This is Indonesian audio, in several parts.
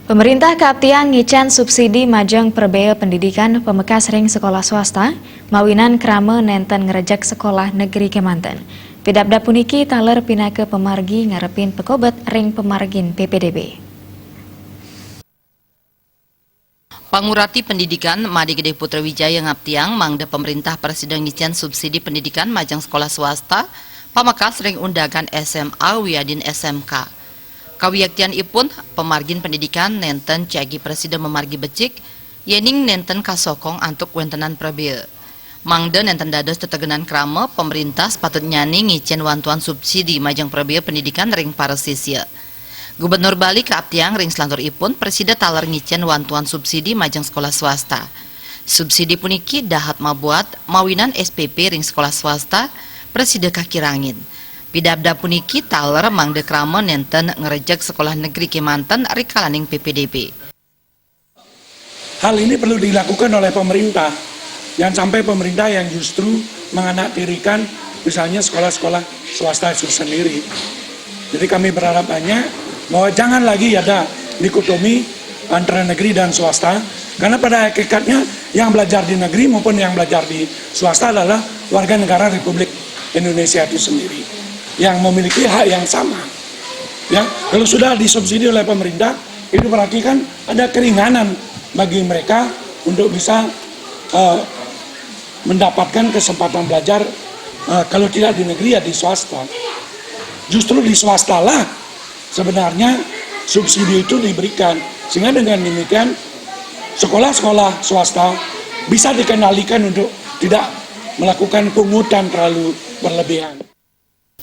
Pemerintah Kaptiang ngican subsidi majang perbea pendidikan pemekas ring sekolah swasta, mawinan krame nenten ngerejek sekolah negeri Kemanten. Pidabda puniki taler pinake pemargi ngarepin pekobet ring pemargin PPDB. Pangurati Pendidikan Madi Gede Putra Wijaya Ngaptiang mangda pemerintah presiden ngican subsidi pendidikan majang sekolah swasta, pamekas ring undagan SMA Wiadin SMK. Kawiyaktian ipun pemargin pendidikan nenten cagi presiden memargi becik yening nenten kasokong antuk wentenan prebea. Mangda nenten dados tetegenan krama pemerintah sepatut nyani ngicen wantuan subsidi majang prebea pendidikan ring para sisya. Gubernur Bali Kaptiang ring selantur ipun presiden taler ngicen wantuan subsidi majang sekolah swasta. Subsidi puniki dahat mabuat mawinan SPP ring sekolah swasta presiden kakirangin. Pidabda puniki taler mangde krama nenten ngerejek sekolah negeri Kemanten rikalaning PPDB. Hal ini perlu dilakukan oleh pemerintah. Jangan sampai pemerintah yang justru menganaktirikan misalnya sekolah-sekolah swasta itu sendiri. Jadi kami berharap banyak bahwa jangan lagi ada dikotomi antara negeri dan swasta, karena pada hakikatnya yang belajar di negeri maupun yang belajar di swasta adalah warga negara Republik Indonesia itu sendiri yang memiliki hak yang sama. Ya, kalau sudah disubsidi oleh pemerintah, itu berarti kan ada keringanan bagi mereka untuk bisa mendapatkan kesempatan belajar kalau tidak di negeri ya di swasta. Justru di swasta lah sebenarnya subsidi itu diberikan, sehingga dengan demikian sekolah-sekolah swasta bisa dikendalikan untuk tidak melakukan pungutan terlalu berlebihan.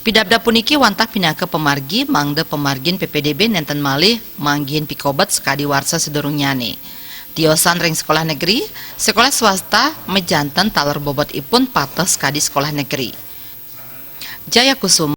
Pidabda puniki wantah pinake pemargi mangde pemargin PPDB nenten malih manggihin pikobat sekadi warsa sedurung nyane. Tiosan ring sekolah negeri, sekolah swasta mejanten taler bobot ipun patos sekadi sekolah negeri. Jaya Kusuma.